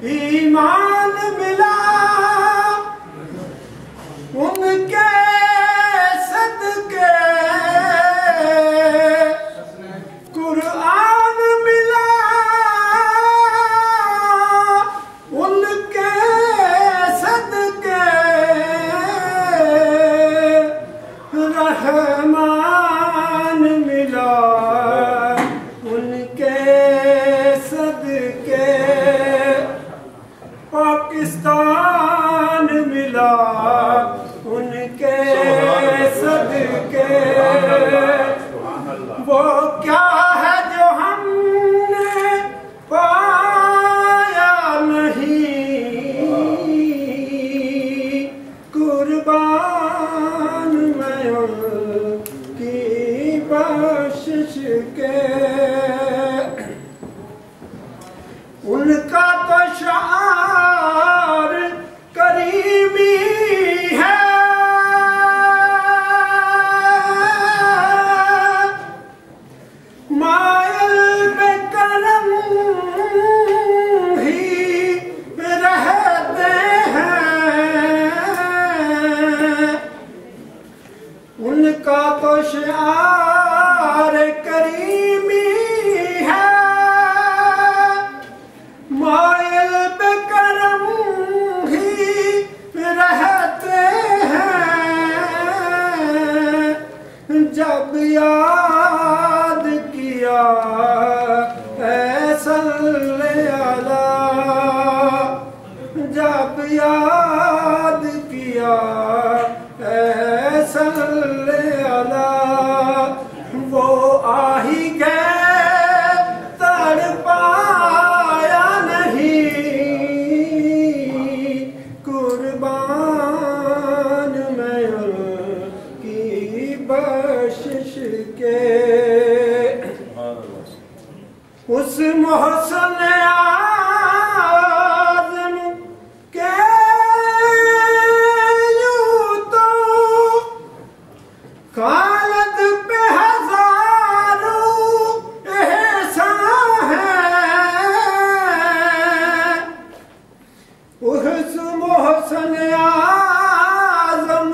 ایمان ملا ان کے صدقے، قرآن ملا ان کے صدقے، رحمان ملا ان کے صدقے، پاکستان ملا ان کے صدقے، وہ کیا ہے جو ہم نے پایا نہیں، قربان میں ان کی بخشش کے، ان کا تو شعار کریمی ہے، مائل بے کرم ہی رہتے ہیں، ان کا تو شعار کریمی ہے، مائل بے کرم ہی رہتے ہیں، جب یاد کیا اے صلی اللہ، جب یاد کیا اے صلی اللہ، وہ آہی گئے تڑپایا نہیں، قربان میں ان کی بخشش کے، اس محسن اعظم کے یوں تو خالد پہ ہزاروں احسان ہے، اس محسن اعظم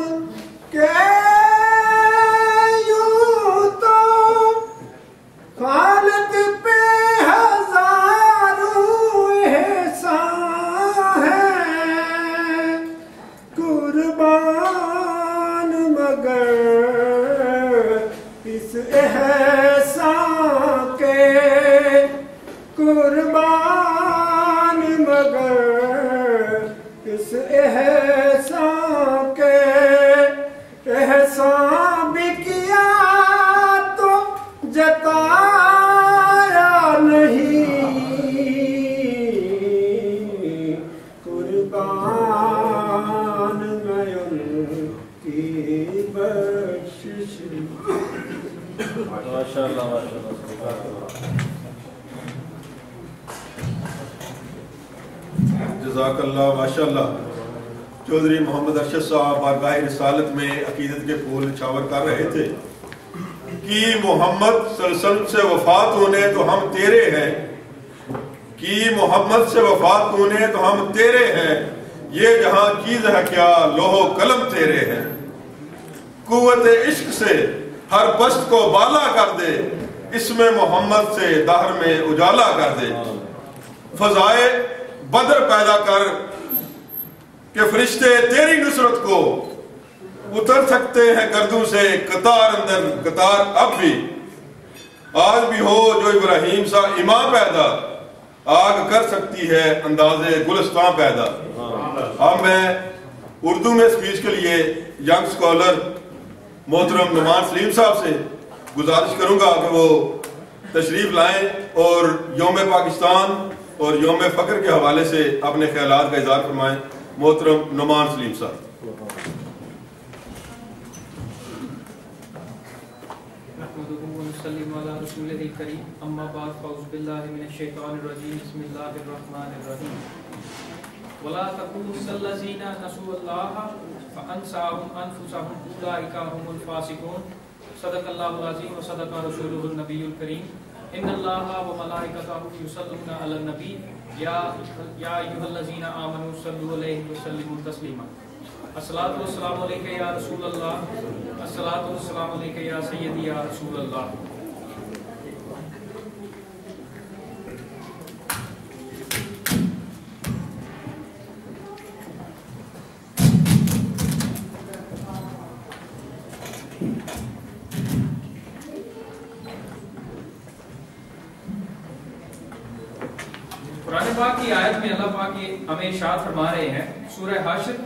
کے یوں تو خالد پہ ہزاروں احسان ہے، قربان مگر اس احسان کے، قربان مگر اس احسان کے، احسان بھی کیا تو جتایا نہیں، قربان میں ان کی بخشش۔ ماشاءاللہ ماشاءاللہ۔ جزاک اللہ ماشاءاللہ۔ چودھری محمد ارشد صاحب بارگاہ رسالت میں عقیدت کے پھول نچھاور کر رہے تھے کہ محمد صلی اللہ علیہ وسلم سے وفات ہونے تو ہم تیرے ہیں، کہ محمد سے وفات ہونے تو ہم تیرے ہیں، یہ جہاں چیز ہے کیا لوح و قلم تیرے ہیں، قوت عشق سے ہر پشت کو بالا کر دے، اس میں محمد سے دہر میں اجالا کر دے، فضائے بدر پیدا کر کہ فرشتے تیری نصرت کو اتر سکتے ہیں گردوں سے، قطار اندر قطار اب بھی، آج بھی ہو جو ابراہیم سا امام پیدا، آگ کر سکتی ہے اندازے گلستان پیدا۔ اب میں اردو میں سپیچ کے لیے ینگ سکولر محترم نعمان سلیم صاحب سے گزارش کروں گا کہ وہ تشریف لائیں اور یوم پاکستان اور یوم فخر کے حوالے سے اپنے خیالات کا اظہار فرمائیں۔ محترم نعمان سلیم صاحب۔ وسلم علی رسولہ الکریم، اما بعد فاعوذ باللہ من الشیطان الرجیم، بسم اللہ الرحمن الرحیم۔ ولا تکونوا کالذین نسوا اللہ فانساهم انفسهم اولئک هم الفاسقون۔ صدق اللہ العظیم و صدق رسولہ النبی الکریم۔ ان اللہ و ملائکتہ یصلون علی النبی یا ایھا الذین آمنوا صلوا علیہ وسلموا تسلیما. الصلاۃ والسلام علیک یا رسول اللہ، الصلاۃ والسلام علیک یا سیدی یا رسول اللہ. قرآن پاک کی آیت میں اللہ پاک ہمیں ارشاد فرما رہے ہیں سورہ حشر،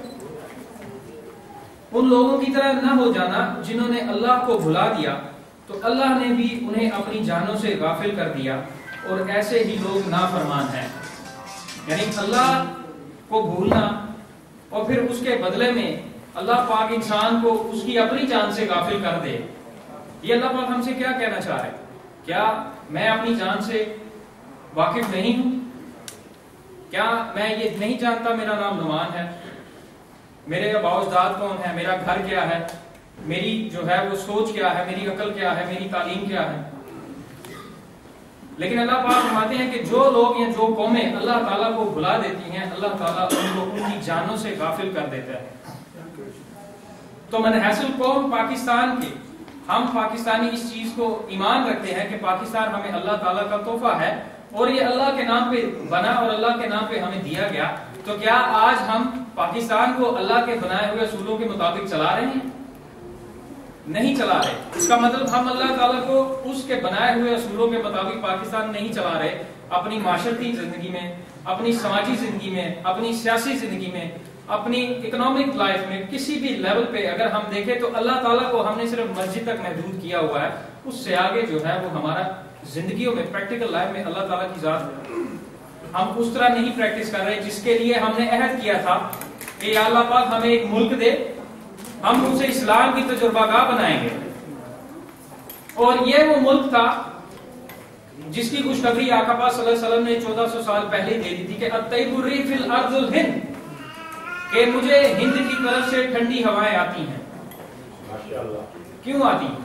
ان لوگوں کی طرح نہ ہو جانا جنہوں نے اللہ کو بھلا دیا تو اللہ نے بھی انہیں اپنی جانوں سے غافل کر دیا، اور ایسے ہی لوگ نافرمان ہیں. یعنی اللہ کو بھولنا اور پھر اس کے بدلے میں اللہ پاک انسان کو اس کی اپنی جان سے غافل کر دے. یہ اللہ پاک ہم سے کیا کہنا چاہ رہے ہیں؟ کیا میں اپنی جان سے واقف نہیں ہوں؟ کیا میں یہ نہیں جانتا میرا نام نعمان ہے، میرے آباء و اجداد کون ہے، میرا گھر کیا ہے، میری جو ہے وہ سوچ کیا ہے، میری عقل کیا ہے، میری تعلیم کیا ہے؟ لیکن اللہ پاک فرماتے ہیں کہ جو لوگ یا جو قومیں اللہ تعالیٰ کو بھلا دیتی ہیں، اللہ تعالیٰ ان کو ان کی جانوں سے غافل کر دیتا ہے. تو منحصل قوم پاکستان کے ہم پاکستانی اس چیز کو ایمان رکھتے ہیں کہ پاکستان ہمیں اللہ تعالیٰ کا تحفہ ہے اور یہ اللہ کے نام پہ بنا اور اللہ کے نام پہ ہمیں دیا گیا. تو کیا آج ہم پاکستان کو اللہ کے بنائے ہوئے اصولوں کے مطابق چلا رہے ہیں؟ نہیں چلا رہے. اس کا مطلب ہم اللہ تعالیٰ کو اس کے بنائے ہوئے اصولوں کے مطابق پاکستان نہیں چلا رہے. اپنی معاشرتی زندگی میں، اپنی سماجی زندگی میں، اپنی سیاسی زندگی میں، اپنی اکنامک لائف میں، کسی بھی لیول پہ اگر ہم دیکھیں تو اللہ تعالیٰ کو ہم نے صرف مسجد تک محدود کیا ہوا ہے. اس سے آگے جو ہے وہ ہمارا زندگیوں میں پریکٹیکل لائف میں اللہ تعالیٰ کی ذات ہم اس طرح نہیں پریکٹس کر رہے جس کے لیے ہم نے عہد کیا تھا کہ یا اللہ پاک ہمیں ایک ملک دے، ہم اسے اسلام کی تجربہ گاہ بنائیں گے. اور یہ وہ ملک تھا جس کی خوشخبری آقا پاک صلی اللہ علیہ وسلم نے 1400 سال پہلے دے دی تھی کہ الطیب الريح فی الارض الہند، کہ مجھے ہند کی طرف سے ٹھنڈی ہوائیں آتی ہیں. کیوں آتی ہیں؟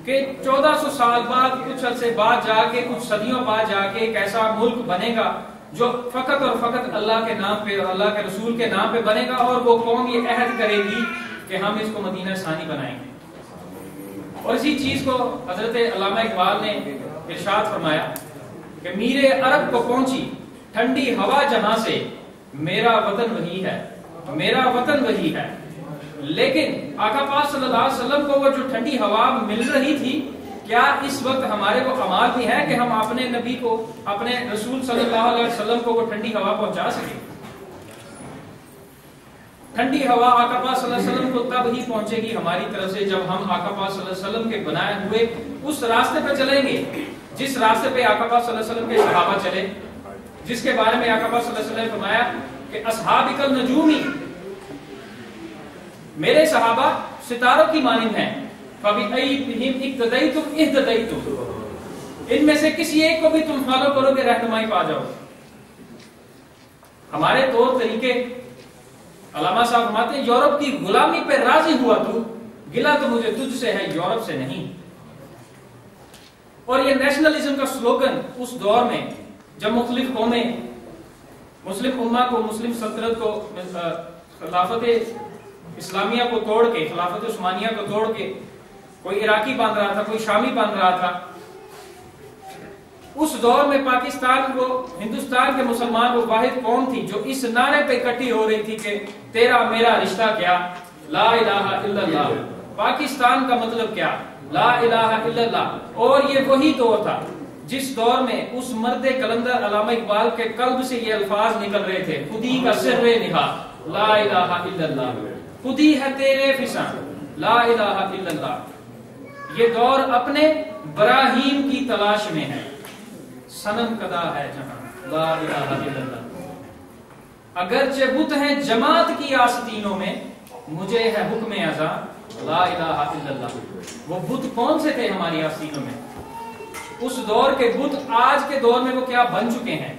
کہ 1400 سال بعد، کچھ عرصے بعد جا کے، کچھ صدیوں بعد جا کے ایک ایسا ملک بنے گا جو فقط اور فقط اللہ کے نام پہ اور اللہ کے رسول کے نام پہ بنے گا، اور وہ قوم یہ عہد کرے گی کہ ہم اس کو مدینہ ثانی بنائیں گے. اور اسی چیز کو حضرت علامہ اقبال نے ارشاد فرمایا کہ میرے عرب کو پہنچی ٹھنڈی ہوا جہاں سے، میرا وطن وہی ہے، میرا وطن وہی ہے. لیکن آقا پاک صلی اللہ علیہ وسلم کو وہ جو ٹھنڈی ہوا مل رہی تھی، کیا اس وقت ہمارے وہ کمال بھی ہے کہ ہم اپنے نبی کو، اپنے رسول صلی اللہ علیہ وسلم کو وہ ٹھنڈی ہوا پہنچا سکیں؟ ٹھنڈی ہوا آقا پاک صلی اللہ علیہ وسلم کو تب ہی پہنچے گی ہماری طرف سے جب ہم آقا پاک صلی اللہ علیہ وسلم کے بنائے ہوئے اس راستے پہ چلیں گے جس راستے پہ آقا پاک صلی اللہ علیہ وسلم کے صحابہ چلے، جس کے بارے میں آقا پاک صلی اللہ علیہ وسلم نے فرمایا کہ اصحابک النجومی، میرے صحابہ ستاروں کی مانند ہیں، فَبِأَيِّهِمْ اِقْتَدَيْتُمْ اِهْتَدَيْتُمْ، ان میں سے کسی ایک کو بھی تم فالو کرو گے رہنمائی پا جاؤ. ہمارے طور طریقے، علامہ صاحب فرماتے ہیں یورپ کی غلامی پہ راضی ہوا تو، گلہ تو مجھے تجھ سے ہے یورپ سے نہیں. اور یہ نیشنلزم کا سلوگن اس دور میں جب مختلف قومیں مسلم امہ کو، مسلم سلطنت کو، خلافت اسلامیہ کو توڑ کے، خلافت عثمانیہ کو توڑ کے کوئی عراقی باندھ رہا تھا، کوئی شامی باندھ رہا تھا، اس دور میں پاکستان کو، ہندوستان کے مسلمان وہ واحد قوم تھی جو اس نعرے پہ اکٹھی ہو رہی تھی کہ تیرا میرا رشتہ کیا، لا الہ الا اللہ. پاکستان کا مطلب کیا، لا الہ الا اللہ. اور یہ وہی دور تھا جس دور میں اس مرد کلندر علامہ اقبال کے قلب سے یہ الفاظ نکل رہے تھے، خودی کا سر نہا لا الہ الا اللہ، خودی ہے تیرے فساں لا الہ الا اللہ. یہ دور اپنے براہیم کی تلاش میں ہے، صنم کدا ہے جہاں لا الہ الا اللہ. اگرچہ بت ہیں جماعت کی آستینوں میں، مجھے ہے حکم ازاں لا الہ الا اللہ. وہ بت کون سے تھے ہماری آستینوں میں؟ اس دور کے بت آج کے دور میں وہ کیا بن چکے ہیں؟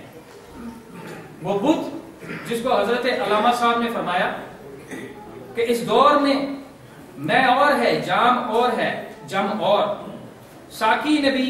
وہ بت جس کو حضرت علامہ صاحب نے فرمایا کہ اس دور میں میں اور ہے، جام اور ہے، جم اور، ساقی نبی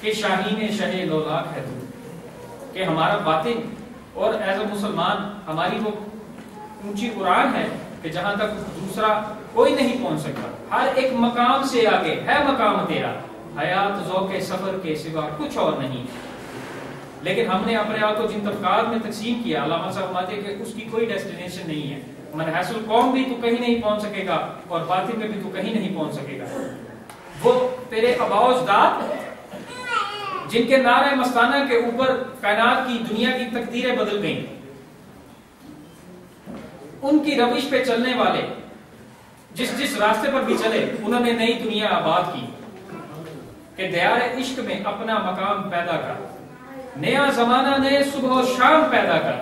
کہ شاہین شہ لولاک ہے تو، کہ ہمارا باطن اور ایز اے مسلمان ہماری وہ اونچی قرآن ہے کہ جہاں تک دوسرا کوئی نہیں پہنچ سکتا، ہر ایک مقام سے آگے ہے مقام تیرا، حیات ذوق سفر کے سوا کچھ اور نہیں۔ لیکن ہم نے اپنے آپ کو جن طبقات میں تقسیم کیا، علامہ صاحب فرماتے ہیں کہ اس کی کوئی ڈیسٹینیشن نہیں ہے، من حیث القوم بھی تو کہیں نہیں پہنچ سکے گا اور باطن میں بھی تو کہیں نہیں پہنچ سکے گا۔ وہ تیرے آباء و اجداد جن کے نعرہ مستانہ کے اوپر کائنات کی دنیا کی تقدیریں بدل گئیں، ان کی روش پہ چلنے والے جس راستے پر بھی چلے، انہوں نے نئی دنیا آباد کی کہ دیار عشق میں اپنا مقام پیدا کر، نیا زمانہ نئے صبح و شام پیدا کر۔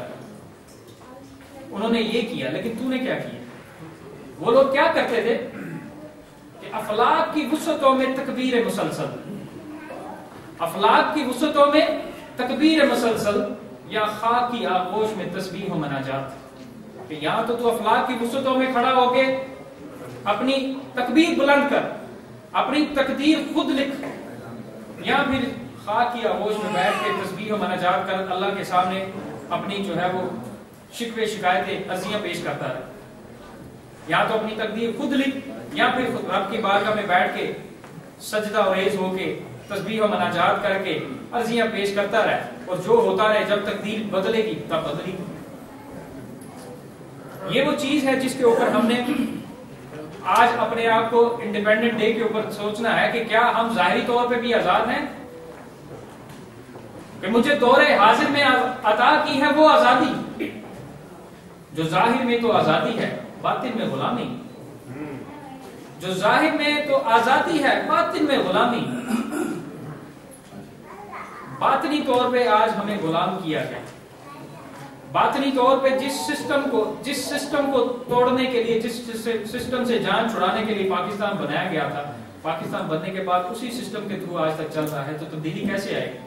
انہوں نے یہ کیا، لیکن تو نے کیا کیا؟ وہ لوگ کیا کرتے تھے کہ افلاک کی وسعتوں میں تکبیر مسلسل، افلاک کی وسعتوں میں تکبیر مسلسل، یا خاک کی آغوش میں تسبیح و مناجات، کہ یہاں تو افلاک کی وسعتوں میں کھڑا ہو کے اپنی تکبیر بلند کر، اپنی تقدیر خود لکھ، یا پھر خاک کی آغوش میں بیٹھ کے تسبیح و مناجات کر اللہ کے سامنے اپنی جو ہے وہ شکوے شکایتیں عرضیاں پیش کرتا ہے۔ یا تو اپنی تقدیر خود لکھ، یا پھر خود رب کی بارگاہ میں بیٹھ کے سجدہ و ریز ہو کے تسبیح و مناجات کر کے عرضیاں پیش کرتا رہے، اور جو ہوتا رہے، جب تقدیر بدلے گی تب بدلے گی۔ یہ وہ چیز ہے جس کے اوپر ہم نے آج اپنے آپ کو انڈیپینڈنٹ ڈے کے اوپر سوچنا ہے کہ کیا ہم ظاہری طور پہ بھی آزاد ہیں؟ کہ مجھے دور حاضر میں عطا کی ہے وہ آزادی جو ظاہر میں تو آزادی ہے، باطن میں غلامی، جو ظاہر میں تو آزادی ہے، باطن میں غلامی۔ باطنی طور پہ آج ہمیں غلام کیا گیا، باطنی طور پہ جس سسٹم کو توڑنے کے لیے، جس سسٹم سے جان چھڑانے کے لیے پاکستان بنایا گیا تھا، پاکستان بننے کے بعد اسی سسٹم کے تھرو آج تک چل رہا ہے، تو تبدیلی کیسے آئے گی؟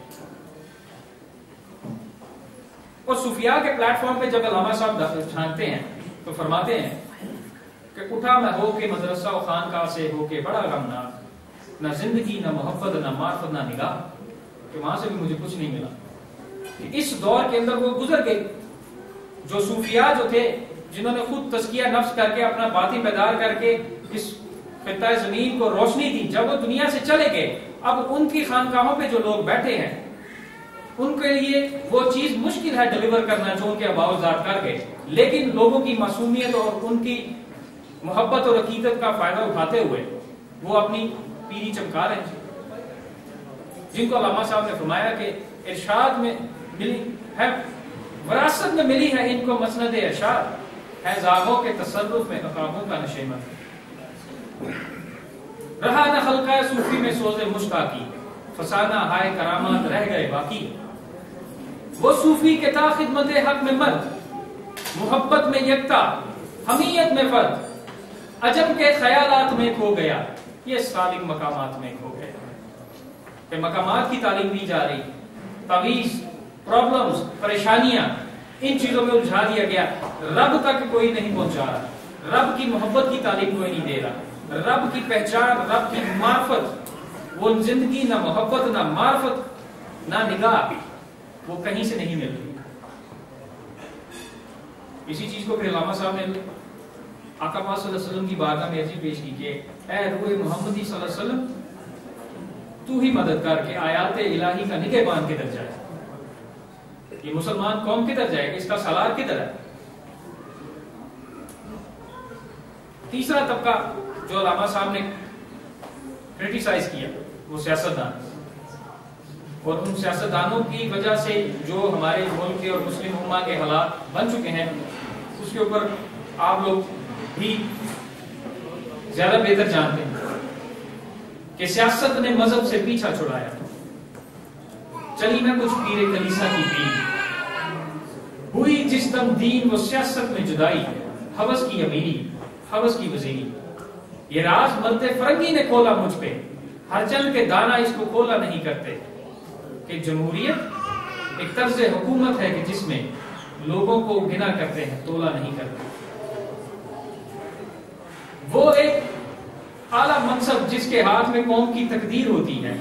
اور صوفیاء کے پلیٹ فارم پہ جب علامہ صاحب چھانکتے ہیں تو فرماتے ہیں کہ اٹھا میں ہو کے مدرسہ و خانقاہ سے ہو کے بڑا غمناک، نہ زندگی نہ محبت نہ معرفت نہ نگاہ، کہ وہاں سے بھی مجھے کچھ نہیں ملا۔ اس دور کے اندر وہ گزر گئے جو صوفیاء جو تھے، جنہوں نے خود تزکیہ نفس کر کے اپنا باطن بیدار کر کے اس خطہ زمین کو روشنی دی، جب وہ دنیا سے چلے گئے، اب ان کی خانقاہوں پہ جو لوگ بیٹھے ہیں ان کے لیے وہ چیز مشکل ہے ڈیلیور کرنا جو ان کے آباء و اجداد کر گئے، لیکن لوگوں کی معصومیت اور ان کی محبت اور عقیدت کا فائدہ اٹھاتے ہوئے وہ اپنی پیری چمکا رہے ہیں، جن کو علامہ صاحب نے فرمایا کہ ارشاد میں ملی ہے، وراثت میں ملی ہے ان کو مسند ارشاد، ہے زاغوں کے تصرف میں عقابوں کا نشیمن، رہا نہ خلقہ صوفی میں سوز مشتاقی، فسانہ ہائے کرامات رہ گئے باقی، وہ صوفی کے تا خدمت حق میں مرد، محبت میں یکتا، حمیت میں فرد، عجب کے خیالات میں کھو گیا، یہ سالک مقامات میں کھو گیا، کہ مقامات کی تعلیم دی جا رہی، تعویذ، پرابلمز، پریشانیاں، ان چیزوں میں الجھا دیا گیا، رب تک کوئی نہیں پہنچا رہا، رب کی محبت کی تعلیم کوئی نہیں دے رہا، رب کی پہچان، رب کی معرفت، وہ زندگی نہ محبت نہ معرفت نہ نگاہ، وہ کہیں سے نہیں مل رہی۔ اسی چیز کو پھر علامہ صاحب نے آقا پاک صلی اللہ علیہ وسلم کی بارگاہ میں عرضی پیش کی کہ اے روح محمدی صلی اللہ علیہ وسلم، تو ہی مدد کر کے آیات الہی کا نگہبان کدھر جائے، یہ مسلمان قوم کدھر جائے گا، اس کا سالار کدھر ہے؟ تیسرا طبقہ جو علامہ صاحب نے کرٹیسائز کیا وہ سیاستدان، اور ان سیاستدانوں کی وجہ سے جو ہمارے ملک کے اور مسلم امہ کے حالات بن چکے ہیں، اس کے اوپر آپ لوگ بھی زیادہ بہتر جانتے ہیں کہ سیاست نے مذہب سے پیچھا چھڑایا، چلی نہ کچھ پیر کلیسا کی پیر، ہوئی جس دم دین و سیاست میں جدائی، حوث کی امیری، حوث کی وزیری، یہ راز مرتے فرنگی نے کھولا مجھ پہ، ہر چند کے دانا اس کو کھولا نہیں کرتے، کہ جمہوریت ایک طرز حکومت ہے کہ جس میں لوگوں کو گنا کرتے ہیں، تولا نہیں کرتے۔ وہ ایک اعلیٰ منصب جس کے ہاتھ میں قوم کی تقدیر ہوتی ہے،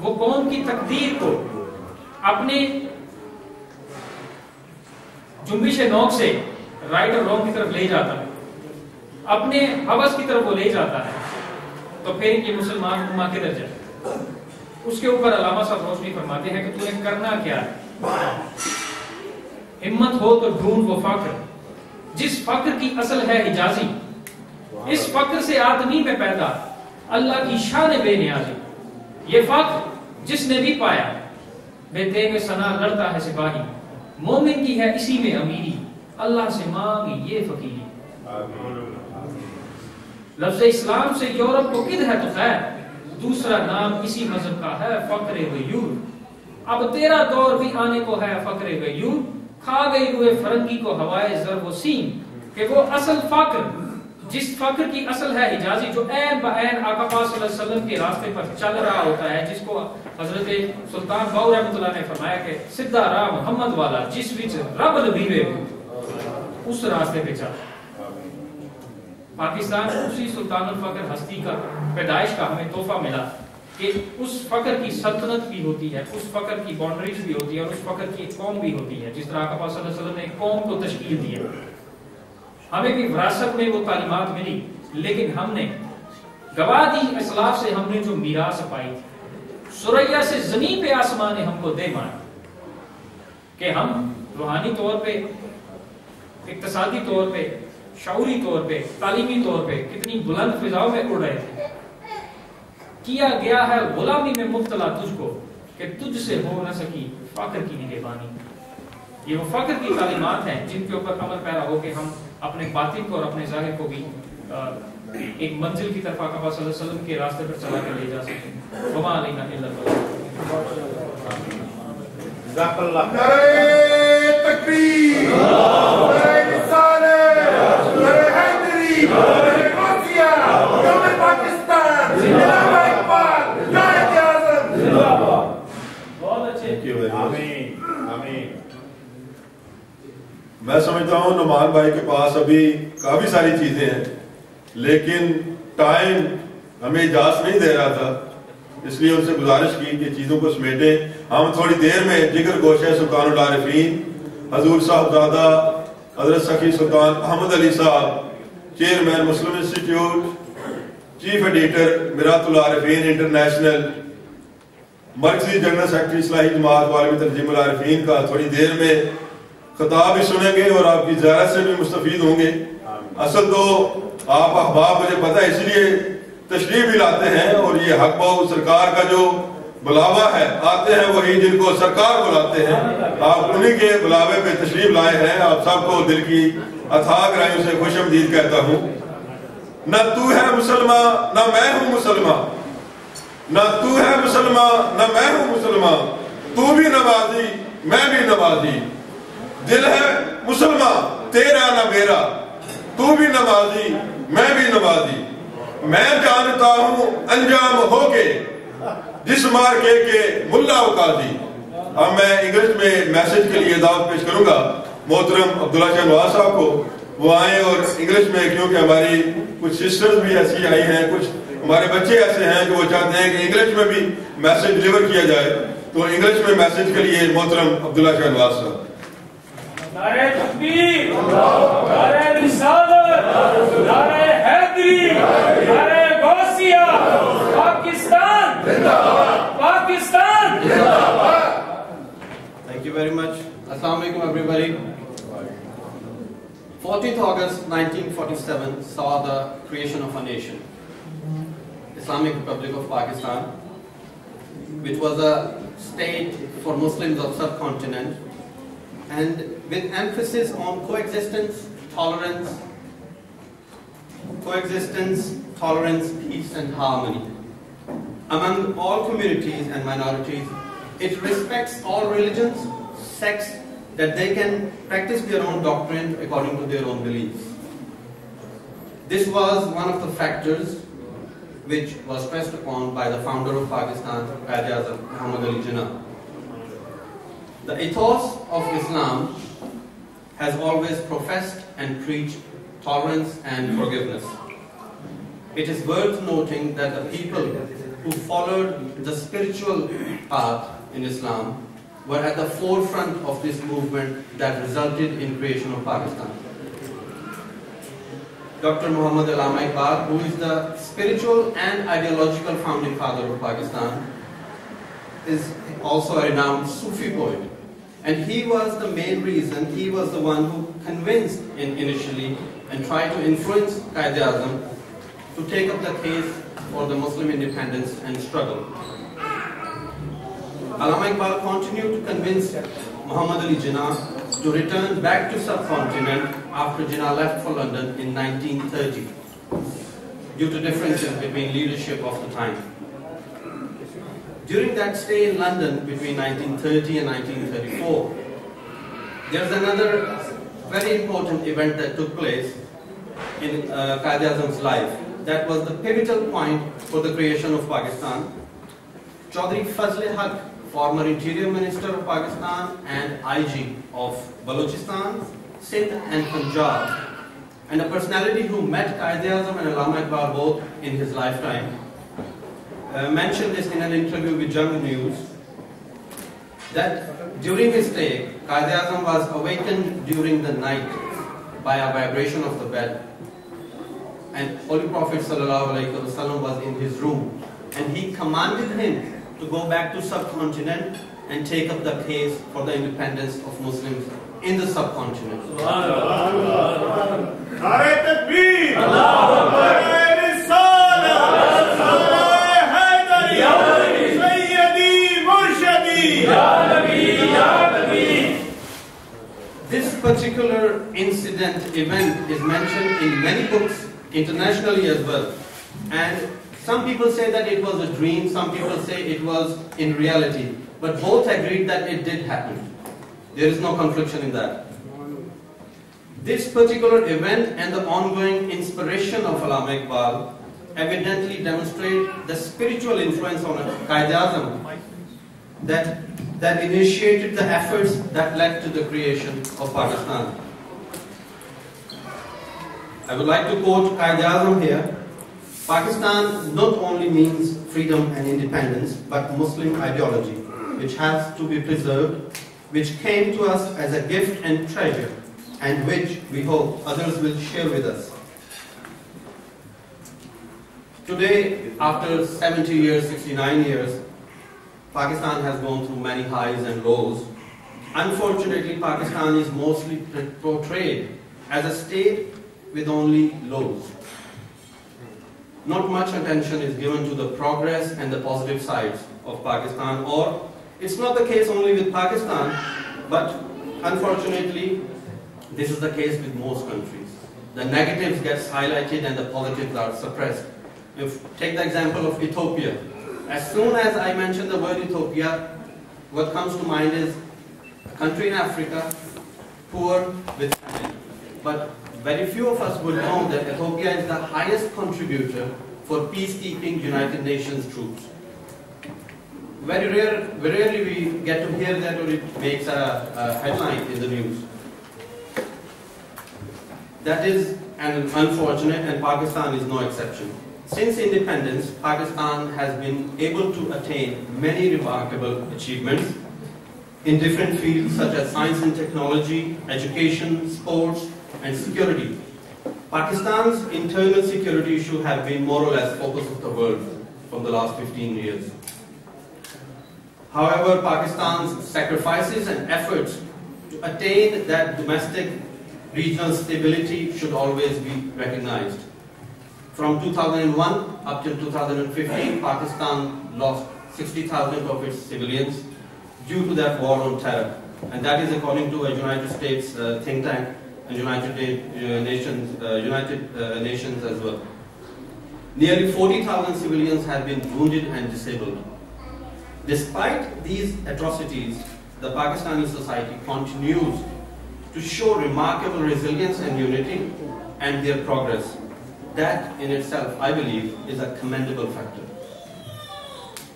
وہ قوم کی تقدیر کو اپنے جنبش نوک سے رائٹ اور رونگ کی طرف لے جاتا ہے، اپنے حوث کی طرف وہ لے جاتا ہے، تو پھر یہ مسلمان امہ کدھر جائے؟ اس کے اوپر علامہ صاحب روشنی فرماتے ہیں کہ تو نے کرنا کیا ہے؟ ہمت ہو تو ڈھونڈ وہ فقر جس فقر کی اصل ہے حجازی، اس فقر سے آدمی میں پیدا اللہ کی شان بے نیازی، یہ فقر جس نے بھی پایا بے تیغ ثنا لڑتا ہے سپاہی، مومن کی ہے اسی میں امیری اللہ سے مانگی یہ فقیری۔ لفظ اسلام سے یورپ کو کد ہے تو خیر، دوسرا نام اسی مذہب کا ہے فقر غیور، اب تیرا دور بھی آنے کو ہے فقر غیور، کھا گئی روئے فرنگی کو ہوائے ضرب و سین، کہ وہ اصل فقر جس فقر کی اصل ہے حجازی، جو عین بعین آقا پاک صلی اللہ علیہ وسلم کے راستے پر چل رہا ہوتا ہے، جس کو حضرت سلطان باؤ رحمۃ اللہ نے فرمایا کہ سدھا راہ محمد والا جس وچ رب لبیوے اس راستے پہ چل۔ پاکستان اسی سلطان الفقر ہستی کا پیدائش کا ہمیں تحفہ ملا کہ اس فقر کی سلطنت بھی ہوتی ہے، اس فقر کی باؤنڈریز بھی ہوتی ہے، اور اس فقر کی ایک قوم بھی ہوتی ہے، جس طرح آقا پاک صلی اللہ علیہ وسلم نے ایک قوم کو تشکیل دیا۔ ہمیں بھی وراثت میں وہ تعلیمات ملی، لیکن ہم نے گواہ دی اسلاف سے ہم نے جو میراث پائی تھی، سریا سے زمین پہ آسمان نے ہم کو دے مانا کہ ہم روحانی طور پہ، اقتصادی طور پہ، شعوری طور پہ، تعلیمی طور پہ کتنی بلند فضاؤں میں اڑ رہے تھے۔ کیا گیا ہے غلامی میں مبتلا تجھ کو کہ تجھ سے ہو نہ سکی فقر کی نگہبانی۔ یہ وہ فقر کی تعلیمات ہیں جن کے اوپر عمل پیرا ہو کہ ہم اپنے باطن کو اور اپنے ظاہر کو بھی ایک منزل کی طرف آقا صلی اللہ علیہ وسلم کے راستے پر چلا کر لے جا سکیں۔ وما علینا الا البلاغ۔ جزاک اللہ۔ نعرہ تکبیر، نعرہ رسالت، نعرہ حیدری، نعرہ غوثیہ، یوم پاکستان، علامہ اقبال، قائد اعظم زندہ باد۔ بہت اچھے، آمین آمین۔ میں سمجھتا ہوں نعمان بھائی کے پاس ابھی کافی ساری چیزیں ہیں، لیکن ٹائم ہمیں اجازت نہیں دے رہا تھا، اس لیے ان سے گزارش کی کہ چیزوں کو سمیٹیں۔ ہم تھوڑی دیر میں جگر گوشہ سلطان العارفین حضور صاحبزادہ حضرت سخی سلطان احمد علی صاحب، چیئرمین مسلم انسٹیٹیوٹ، چیف ایڈیٹر میرات العارفین انٹرنیشنل، مرکزی جنرل سیکرٹری اصلاحی جماعت عالمی تنظیم العارفین کا تھوڑی دیر میں خطاب بھی سنیں گے اور آپ کی زیارت سے بھی مستفید ہوں گے۔ اصل تو آپ احباب مجھے پتہ ہے اس لیے تشریف بھی لاتے ہیں، اور یہ حق بہو سرکار کا جو بلاوا ہے، آتے ہیں وہی جن کو سرکار بلاتے ہیں، آپ انہی کے بلاوے پہ تشریف لائے ہیں۔ آپ سب کو دل کی اتھاہ گہرائیوں سے خوش آمدید کہتا ہوں۔ نہ تو ہے مسلمان نہ میں ہوں مسلمان، نہ تو ہے مسلمان نہ میں ہوں مسلمان، تو بھی نمازی میں بھی نمازی، دل ہے مسلمان تیرا نہ میرا، تو بھی نمازی میں بھی نمازی، میں جانتا ہوں انجام ہو کے جس مارکے کے ملا و قاضی۔ اب میں انگلش میں میسج کے لیے دعوت پیش کروں گا محترم عبداللہ شاہ نواز صاحب کو، وہ آئیں اور انگلش میں، کیونکہ ہماری کچھ سسٹرز بھی ایسی آئی ہیں، کچھ ہمارے بچے ایسے ہیں کہ وہ چاہتے ہیں کہ انگلش میں بھی میسج ڈیلیور کیا جائے، تو انگلش میں میسج کے لیے محترم عبداللہ شاہ نواز صاحب۔ نعرہ تکبیر، نعرہ رسالت، نعرہ حیدری، نعرہ غوثیہ، پاکستان زندہ باد، پاکستان زندہ باد۔ Thank you very much. Assalamu alaikum everybody. 14th August 1947 saw the creation of a nation, Islamic Republic of Pakistan, which was a state for Muslims of subcontinent, and with emphasis on coexistence, tolerance, peace and harmony among all communities and minorities. It respects all religions, sects, that they can practice their own doctrine according to their own beliefs. This was one of the factors which was stressed upon by the founder of Pakistan, Quaid Azam Muhammad Ali Jinnah. The ethos of Islam has always professed and preached tolerance and forgiveness. It is worth noting that the people who followed the spiritual path in Islam were at the forefront of this movement that resulted in creation of Pakistan. Dr. Muhammad Allama Iqbal, who is the spiritual and ideological founding father of Pakistan, is also a renowned Sufi poet. And he was the main reason, he was the one who convinced initially and tried to influence Quaid-e-Azam to take up the case for the Muslim independence and struggle. Allama Iqbal continued to convince Muhammad Ali Jinnah to return back to subcontinent after Jinnah left for London in 1930 due to differences between leadership of the time. During that stay in London between 1930 and 1934, there's another very important event that took place in Quaid-e-Azam's life. That was the pivotal point for the creation of Pakistan. Chaudhry Fazl-e-Haq, former Interior Minister of Pakistan and IG of Balochistan, Sindh and Punjab, and a personality who met Quaid-e-Azam and Allama Iqbal both in his lifetime, mentioned this in an interview with Jung News, that during his stay, Quaid-e-Azam was awakened during the night by a vibration of the bed, and Holy Prophet ﷺ was in his room, and he commanded him to go back to subcontinent and take up the case for the independence of Muslims in the subcontinent. Nare Takbir! Nare Risalat! Nare Haidari! Sayyidi Murshidi! Ya Nabi! Ya Nabi! This particular incident, event, is mentioned in many books internationally as well. And some people say that it was a dream, some people say it was in reality. But both agreed that it did happen. There is no confliction in that. This particular event and the ongoing inspiration of Allama Iqbal evidently demonstrate the spiritual influence on Quaid-e-Azam that initiated the efforts that led to the creation of Pakistan. I would like to quote Quaid-e-Azam here. Pakistan not only means freedom and independence, but Muslim ideology, which has to be preserved, which came to us as a gift and treasure, and which we hope others will share with us. Today, after 70 years, 69 years, Pakistan has gone through many highs and lows. Unfortunately, Pakistan is mostly portrayed as a state with only lows. Not much attention is given to the progress and the positive sides of Pakistan, or it's not the case only with Pakistan, but unfortunately, this is the case with most countries. The negatives get highlighted and the positives are suppressed. Take the example of Ethiopia. As soon as I mention the word Ethiopia, what comes to mind is a country in Africa, poor with famine. But very few of us would know that Ethiopia is the highest contributor for peacekeeping United Nations troops. Very rarely we get to hear that, or it makes a headline in the news. That is unfortunate, and Pakistan is no exception. Since independence, Pakistan has been able to attain many remarkable achievements in different fields such as science and technology, education, sports, and security. Pakistan's internal security issues have been more or less focus of the world from the last 15 years. However, Pakistan's sacrifices and efforts to attain that domestic regional stability should always be recognized. From 2001 up till 2015, Pakistan lost 60,000 of its civilians due to that war on terror. And that is according to a United States think tank and United Nations as well. Nearly 40,000 civilians have been wounded and disabled. Despite these atrocities, the Pakistani society continues to show remarkable resilience and unity and their progress. That in itself, I believe, is a commendable factor.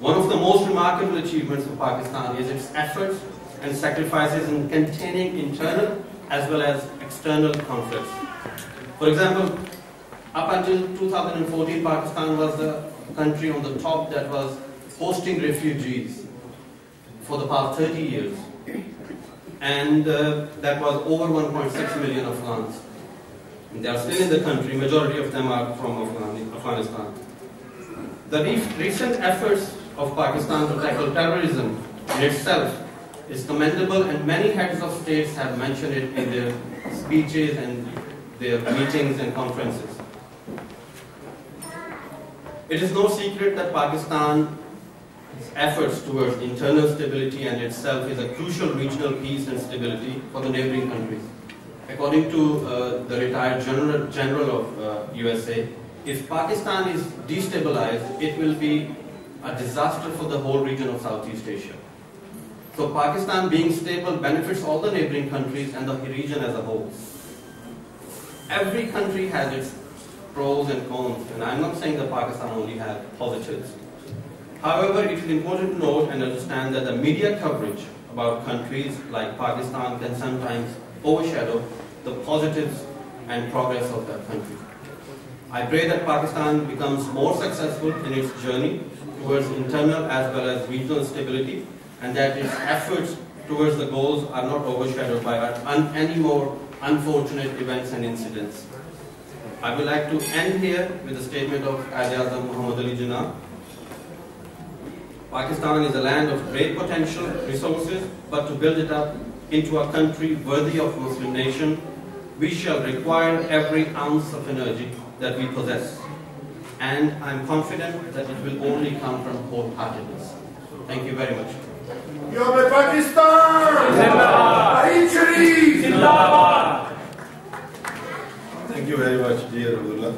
One of the most remarkable achievements of Pakistan is its efforts and sacrifices in containing internal as well as external conflicts. For example, up until 2014, Pakistan was the country on the top that was hosting refugees for the past 30 years. And that was over 1.6 million Afghans. They are still in the country, majority of them are from Afghanistan. The recent efforts of Pakistan to tackle terrorism in itself is commendable, and many heads of states have mentioned it in their speeches and their meetings and conferences. It is no secret that Pakistan's efforts towards internal stability and itself is a crucial regional peace and stability for the neighboring countries. According to the retired general of USA, if Pakistan is destabilized, it will be a disaster for the whole region of Southeast Asia. So Pakistan being stable benefits all the neighboring countries and the region as a whole. Every country has its pros and cons, and I'm not saying that Pakistan only has positives. However, it is important to note and understand that the media coverage about countries like Pakistan can sometimes overshadow the positives and progress of that country. I pray that Pakistan becomes more successful in its journey towards internal as well as regional stability, and that its efforts towards the goals are not overshadowed by any more unfortunate events and incidents. I would like to end here with a statement of Quaid-e-Azam Muhammad Ali Jinnah. Pakistan is a land of great potential resources, but to build it up into a country worthy of Muslim nation, we shall require every ounce of energy that we possess. And I'm confident that it will only come from wholeheartedness. Thank you very much. Yom Pakistan! Zindabad! Sharif! Zindabad! Thank you very much, dear Abdullah.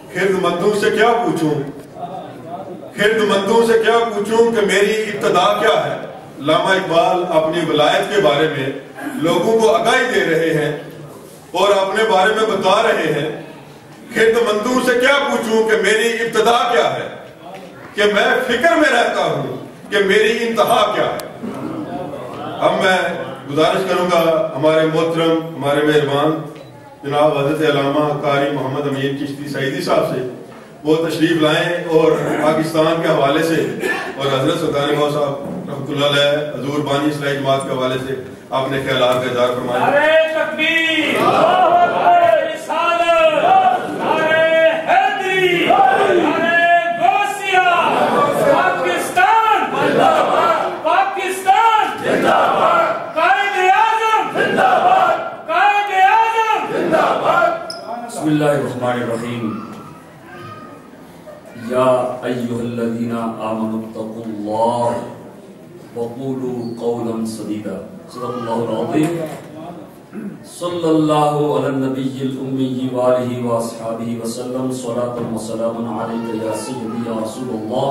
خردمندوں سے کیا پوچھوں کہ میری ابتدا کیا ہے. علامہ اقبال اپنی ولایت کے بارے میں لوگوں کو آگاہی دے رہے ہیں اور اپنے بارے میں بتا رہے ہیں. خردمندوں سے کیا پوچھوں کہ میری ابتدا کیا ہے, کہ میں فکر میں رہتا ہوں کہ میری انتہا کیا ہے. اب میں گزارش کروں گا ہمارے محترم, ہمارے مہربان جناب حضرت علامہ قاری محمد امین چشتی سعیدی صاحب سے وہ تشریف لائیں اور پاکستان کے حوالے سے اور حضرت سلطان باؤ صاحب رحمۃ اللہ علیہ حضور بانی اصلاحی جماعت کے حوالے سے اپنے خیالات کا اظہار فرمائیں. نعرہ تکبیر, نعرہ رسالت, نعرہ حیدری, نعرہ غوثیہ, پاکستان زندہ باد, پاکستان زندہ باد, قائد-اعظم زندہ باد, قائد-اعظم زندہ باد. بسم اللہ الرحمن الرحیم. یا ایہا الذین آمنوا اتقوا اللہ وقولوا قولا سدیدا. صدق اللہ العظیم. صلی اللہ علی النبی الامی وآلہ واصحابہ وسلم. صلاۃ و سلام علیک یا سیدی یا رسول اللہ